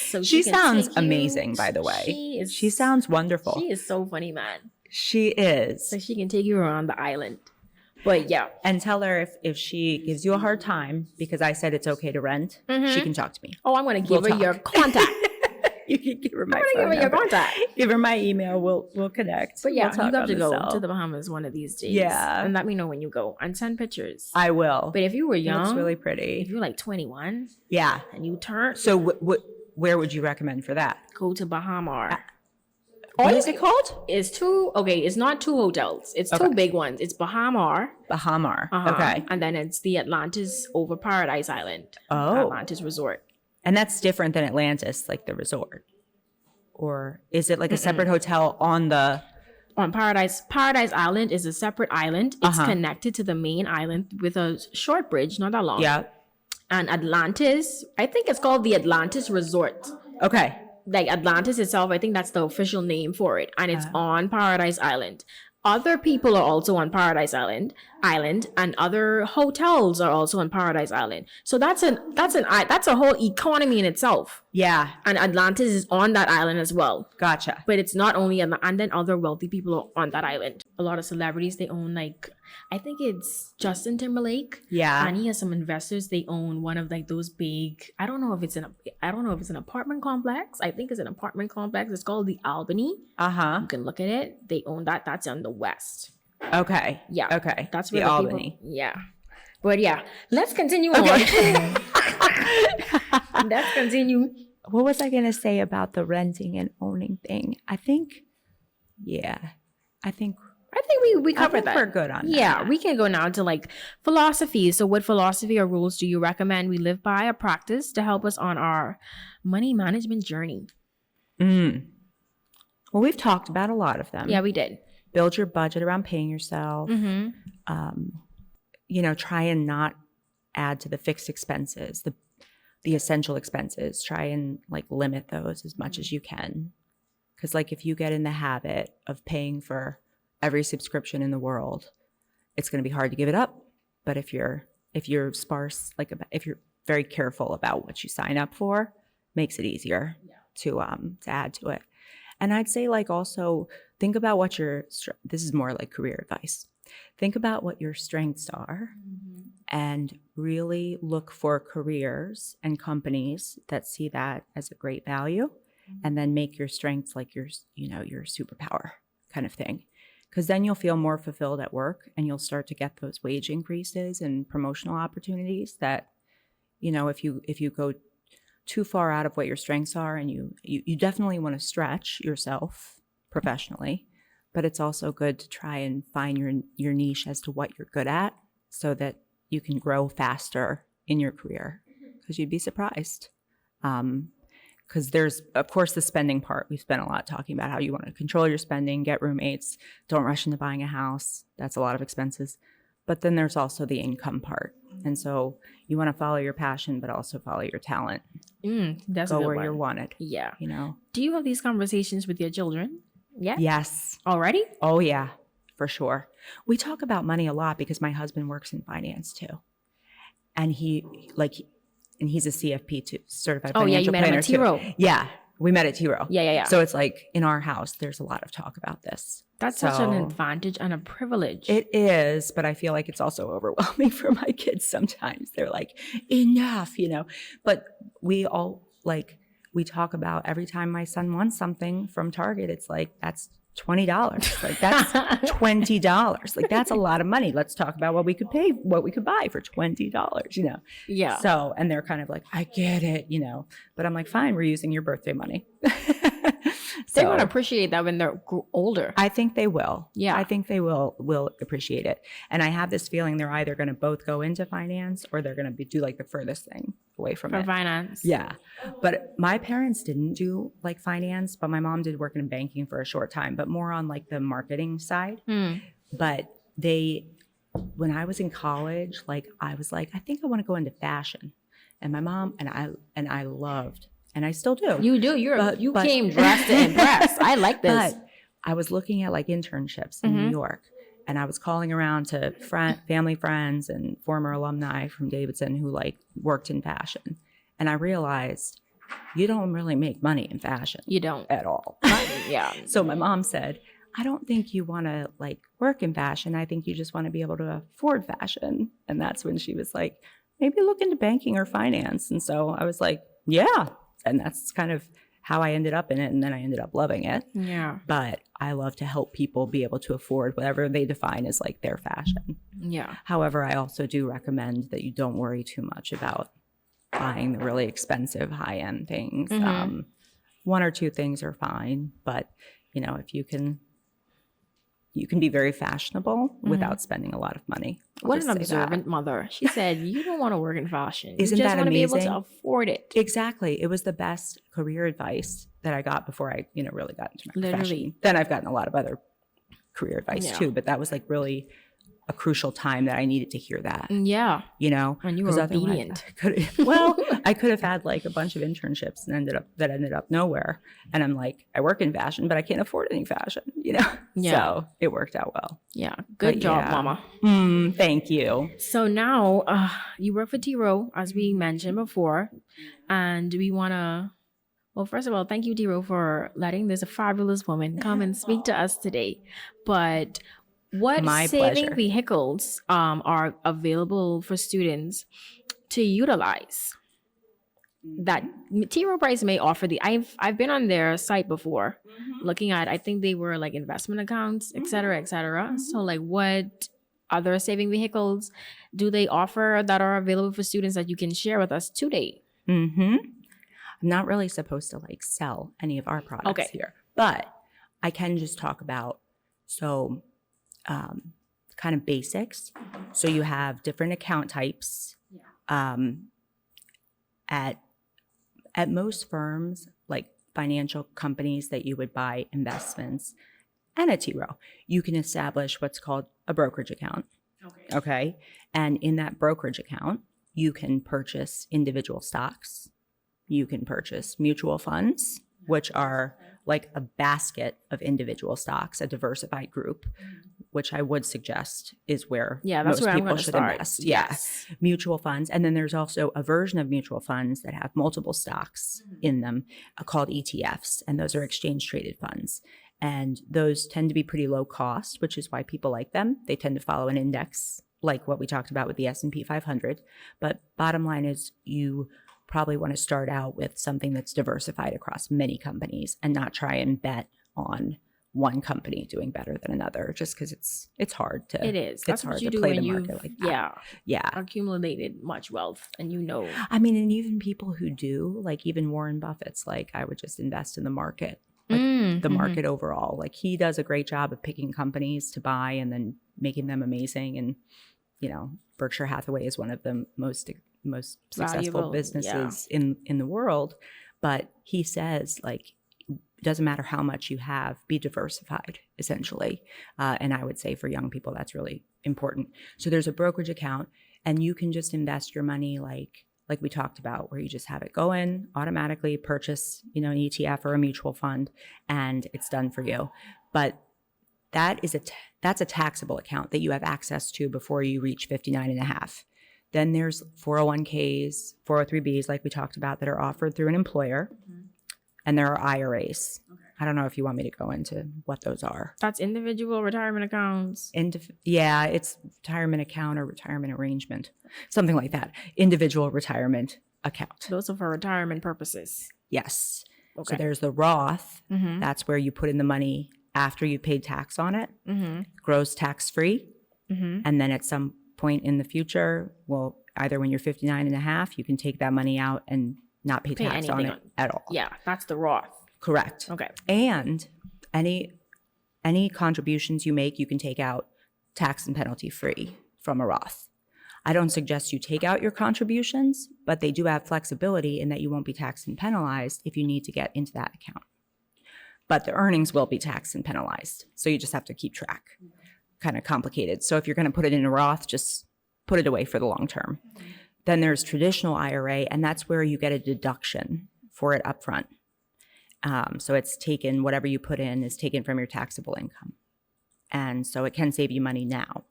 So she sounds amazing, by the way. She sounds wonderful. She is so funny, man. She is. So she can take you around the island. But yeah. And tell her if she gives you a hard time, because I said it's okay to rent, she can talk to me. Oh, I'm going to give her your contact. You can give her my phone number. Give her your contact. Give her my email. We'll connect. But yeah, we'll you have to go to the Bahamas one of these days. Yeah. And let me know when you go and send pictures. I will. But if you were young. It's really pretty. If you're 21. Yeah. And you turn. So where would you recommend for that? Go to Bahamar. What is it called? It's not two hotels. It's two big ones. It's Bahamar. Okay. And then it's the Atlantis over Paradise Island. Oh. Atlantis Resort. And that's different than Atlantis, like the resort. Or is it like a separate hotel on the on Paradise Island is a separate island. It's connected to the main island with a short bridge, not that long. Yeah. And Atlantis, I think it's called the Atlantis Resort. Okay. Like Atlantis itself, I think that's the official name for it. And it's on Paradise Island. Other people are also on Paradise Island, and other hotels are also on Paradise Island. So that's a whole economy in itself. Yeah. And Atlantis is on that island as well. Gotcha. But it's not only and then other wealthy people are on that island. A lot of celebrities, they own, like, I think it's Justin Timberlake. Yeah. And he has some investors. They own one of like those big, I don't know if it's an apartment complex. I think it's an apartment complex. It's called the Albany. You can look at it. They own that. That's on the west. Okay. Yeah. Okay. That's where the Albany. Albany. Yeah. But yeah, let's continue on. Let's continue. What was I going to say about the renting and owning thing? I think we covered that. We're good on that. Yeah, we can go now to like philosophy. So what philosophy or rules do you recommend we live by or practice to help us on our money management journey? Well, we've talked about a lot of them. Yeah, we did. Build your budget around paying yourself. Try and not add to the fixed expenses, the essential expenses. Try and like limit those as much as you can. Because like if you get in the habit of paying for every subscription in the world, it's going to be hard to give it up. But if you're sparse, like if you're very careful about what you sign up for, makes it easier to add to it. And I'd say like also think about what this is more like career advice. Think about what your strengths are and really look for careers and companies that see that as a great value, and then make your strengths like your superpower kind of thing. Because then you'll feel more fulfilled at work, and you'll start to get those wage increases and promotional opportunities that, if you go too far out of what your strengths are, and you definitely want to stretch yourself professionally, but it's also good to try and find your niche as to what you're good at so that you can grow faster in your career, because you'd be surprised. Because there's, of course, the spending part. We've spent a lot talking about how you want to control your spending, get roommates, don't rush into buying a house. That's a lot of expenses. But then there's also the income part. And so you want to follow your passion, but also follow your talent. That's Go a good where one. you're wanted. Yeah. Do you have these conversations with your children? Yeah. Yes. Already? Oh, yeah, for sure. We talk about money a lot because my husband works in finance too. And he's a CFP too, certified financial planner too. Oh, yeah, you met him at T-Row. Yeah, we met at T-Row. Yeah. So it's like in our house, there's a lot of talk about this. That's such an advantage and a privilege. It is, but I feel like it's also overwhelming for my kids sometimes. They're like, enough, But we all we talk about every time my son wants something from Target, it's like, that's $20. Like that's $20. Like that's a lot of money. Let's talk about what we could buy for $20, Yeah. So, and they're kind of like, I get it, but I'm like, fine, we're using your birthday money. They would appreciate that when they're older. I think they will. Yeah. I think they will appreciate it. And I have this feeling they're either going to both go into finance or they're going to do like the furthest thing away from it. For finance. Yeah. But my parents didn't do like finance, but my mom did work in banking for a short time, but more on like the marketing side. But when I was in college, like I was like, I think I want to go into fashion. And my mom and I loved, and I still do. You do. You came dressed to impress. I like this. But I was looking at like internships in New York, and I was calling around to family friends and former alumni from Davidson who like worked in fashion. And I realized you don't really make money in fashion. You don't. At all. Yeah. So my mom said, I don't think you want to like work in fashion. I think you just want to be able to afford fashion. And that's when she was like, maybe look into banking or finance. And so I was like, yeah. And that's kind of how I ended up in it. And then I ended up loving it. Yeah. But I love to help people be able to afford whatever they define as like their fashion. Yeah. However, I also do recommend that you don't worry too much about buying the really expensive high-end things. One or two things are fine. But, if you can be very fashionable without spending a lot of money. What an observant mother. She said, you don't want to work in fashion. Isn't you just that want amazing? to be able to afford it. Exactly. It was the best career advice that I got before I, really got into my Literally. profession. Then I've gotten a lot of other career advice Yeah. too, but that was like really a crucial time that I needed to hear that. Yeah. You know, And you were 'cause otherwise obedient. I could have had like a bunch of internships and ended up nowhere. And I'm like, I work in fashion, but I can't afford any fashion, you know? Yeah. So it worked out well. Yeah. Good But job, yeah. Mama. Thank you. So now you work for Rowe, as we mentioned before, and we want to, well, first of all, thank you, Rowe, for letting this fabulous woman come and speak to us today. But what My saving pleasure. vehicles are available for students to utilize that T. Rowe Price may offer? I've been on their site before, looking at, I think they were like investment accounts, et cetera, et cetera. So like, what other saving vehicles do they offer that are available for students that you can share with us today? I'm not really supposed to like sell any of our products here, but I can just talk about kind of basics. So you have different account types. At most firms, like financial companies that you would buy investments, and at T. Rowe, you can establish what's called a brokerage account. Okay. And in that brokerage account, you can purchase individual stocks. You can purchase mutual funds, which are like a basket of individual stocks, a diversified group, which I would suggest is where that's most where I'm people gonna should start. invest. Yes. Mutual funds. And then there's also a version of mutual funds that have multiple stocks in them called ETFs. And those are exchange traded funds. And those tend to be pretty low cost, which is why people like them. They tend to follow an index like what we talked about with the S&P 500. But bottom line is you probably want to start out with something that's diversified across many companies and not try and bet on one company doing better than another, just because it's hard to. It is. That's hard what you to do play when the you market like that. Yeah. accumulated much wealth, and you know. I mean, and even people who do, like even Warren Buffett's, like I would just invest in the market, like the market overall. Like he does a great job of picking companies to buy and then making them amazing. And you know, Berkshire Hathaway is one of the most successful Valuable, businesses in the world. But he says, like, it doesn't matter how much you have, be diversified, essentially. And I would say for young people, that's really important. So there's a brokerage account, and you can just invest your money like we talked about, where you just have it go in, automatically purchase, you know, an ETF or a mutual fund, and it's done for you. But that's a taxable account that you have access to before you reach 59 and a half. Then there's 401ks, 403bs, like we talked about, that are offered through an employer. And there are IRAs. I don't know if you want me to go into what those are. That's individual retirement accounts. It's retirement account or retirement arrangement, something like that. Individual retirement account. Those are for retirement purposes. Yes. Okay. So there's the Roth. That's where you put in the money after you paid tax on it. Grows tax-free. And then at some point in the future, well, either when you're 59 and a half, you can take that money out and not pay tax on it at all. Yeah, that's the Roth. Correct. Okay. And any contributions you make, you can take out tax and penalty free from a Roth. I don't suggest you take out your contributions, but they do have flexibility in that you won't be taxed and penalized if you need to get into that account. But the earnings will be taxed and penalized. So you just have to keep track. Kind of complicated. So if you're going to put it in a Roth, just put it away for the long term. Then there's traditional IRA, and that's where you get a deduction for it up front. So it's taken, whatever you put in is taken from your taxable income. And so it can save you money now.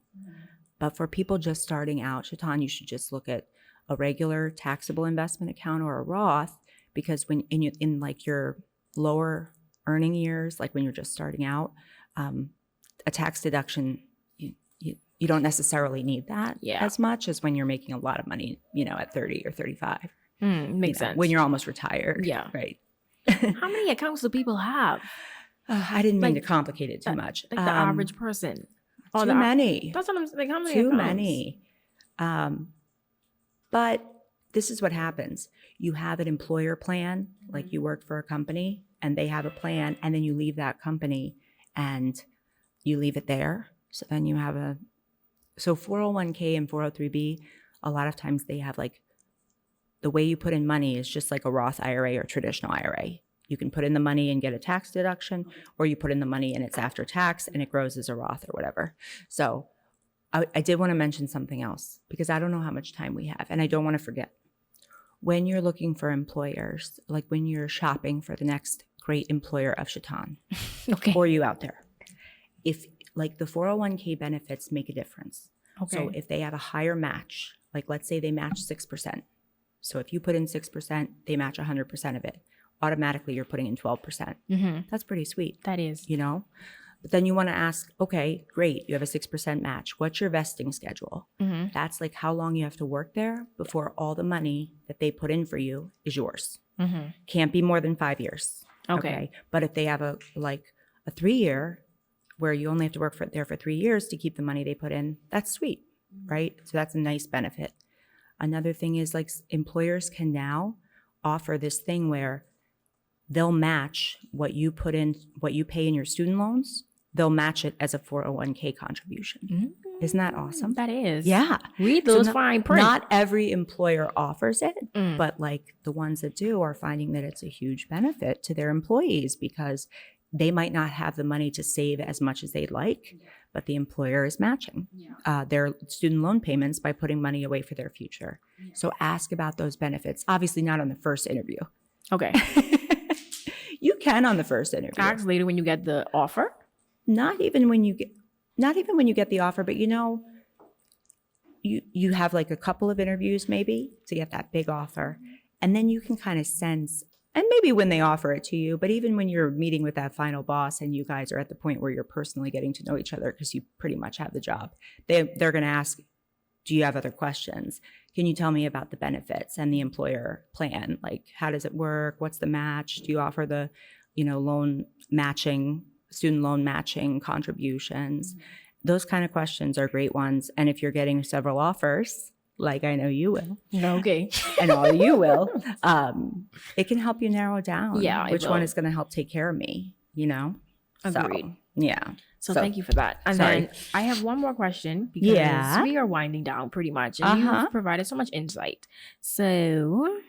But for people just starting out, Shaitan, you should just look at a regular taxable investment account or a Roth, because when in like your lower earning years, like when you're just starting out, a tax deduction, you don't necessarily need that as much as when you're making a lot of money, you know, at 30 or 35. Makes sense. When you're almost retired. Yeah. Right. How many accounts do people have? I didn't mean to complicate it too much. Like the average person. Too many. That's what I'm like. How many Too accounts? many. But this is what happens. You have an employer plan, like you work for a company and they have a plan, and then you leave that company and you leave it there. So then you have so 401k and 403b, a lot of times they have like, the way you put in money is just like a Roth IRA or traditional IRA. You can put in the money and get a tax deduction, or you put in the money and it's after tax and it grows as a Roth or whatever. So I did want to mention something else because I don't know how much time we have and I don't want to forget. When you're looking for employers, like when you're shopping for the next great employer of Shaitan, Okay. or you out there, if like the 401k benefits make a difference. Okay. So if they have a higher match, like let's say they match 6%. So if you put in 6%, they match 100% of it. Automatically, you're putting in 12%. That's pretty sweet. That is. You know? But then you want to ask, okay, great, you have a 6% match. What's your vesting schedule? That's like how long you have to work there before all the money that they put in for you is yours. Can't be more than 5 years. Okay. But if they have a 3-year where you only have to work there for 3 years to keep the money they put in, that's sweet, right? So that's a nice benefit. Another thing is like employers can now offer this thing where they'll match what you put in, what you pay in your student loans, they'll match it as a 401k contribution. Isn't that awesome? That is. Yeah. Read those fine print. Not every employer offers it, but like the ones that do are finding that it's a huge benefit to their employees because they might not have the money to save as much as they'd like, but the employer is matching their student loan payments by putting money away for their future. So ask about those benefits. Obviously not on the first interview. Okay. You can on the first interview. Ask later when you get the offer. Not even when you get the offer, but you have like a couple of interviews maybe to get that big offer. And then you can kind of sense, and maybe when they offer it to you, but even when you're meeting with that final boss and you guys are at the point where you're personally getting to know each other because you pretty much have the job, they're going to ask, do you have other questions? Can you tell me about the benefits and the employer plan? Like, how does it work? What's the match? Do you offer the, loan matching, student loan matching contributions? Those kind of questions are great ones. And if you're getting several offers, like I know you will. Okay. And all of you will, it can help you narrow down which will. one is going to help take care of me, Agreed. So, yeah. So thank you for that. And then I have one more question because we are winding down pretty much. And you've provided so much insight. So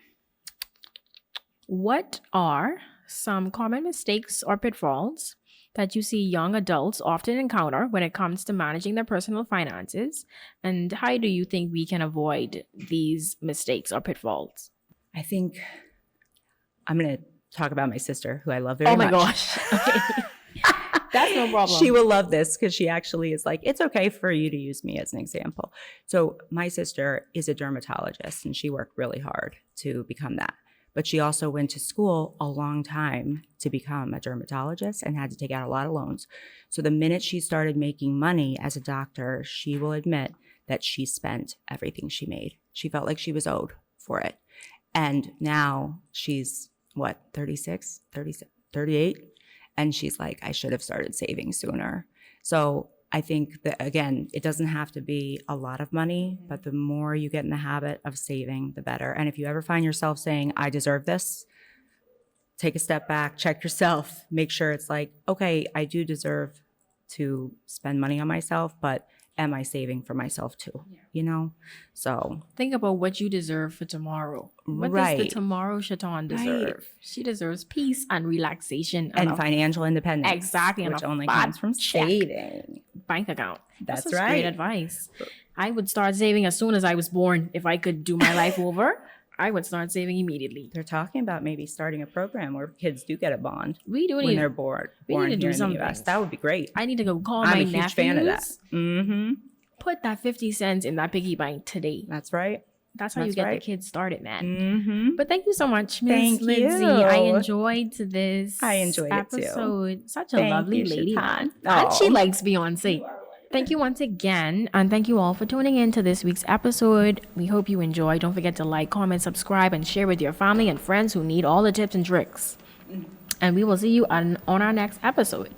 what are some common mistakes or pitfalls that you see young adults often encounter when it comes to managing their personal finances? And how do you think we can avoid these mistakes or pitfalls? I think I'm going to talk about my sister, who I love very much. Oh my gosh. Okay. That's no problem. She will love this because she actually is like, it's okay for you to use me as an example. So my sister is a dermatologist and she worked really hard to become that. But she also went to school a long time to become a dermatologist and had to take out a lot of loans. So the minute she started making money as a doctor, she will admit that she spent everything she made. She felt like she was owed for it. And now she's 36, 38. And she's like, I should have started saving sooner. So I think that, again, it doesn't have to be a lot of money, but the more you get in the habit of saving, the better. And if you ever find yourself saying, I deserve this, take a step back, check yourself, make sure it's like, okay, I do deserve to spend money on myself, but am I saving for myself too? So think about what you deserve for tomorrow. What does the tomorrow Shaitan deserve? Right. She deserves peace and relaxation and financial independence. Exactly. Which only comes from saving. Bank account. That's right. Great advice. I would start saving as soon as I was born. If I could do my life over, I would start saving immediately. They're talking about maybe starting a program where kids do get a bond when they're born here in the US. That would be great. I need to go call my nephews. I'm a huge fan of that. Put that 50 cents in that piggy bank today. That's right. That's how you get the kids started, man. But thank you so much, Miss Lindsay. I enjoyed this episode. It too. Such a lovely lady, man. And she likes Beyonce. Thank you once again. And thank you all for tuning in to this week's episode. We hope you enjoy. Don't forget to like, comment, subscribe, and share with your family and friends who need all the tips and tricks. And we will see you on our next episode.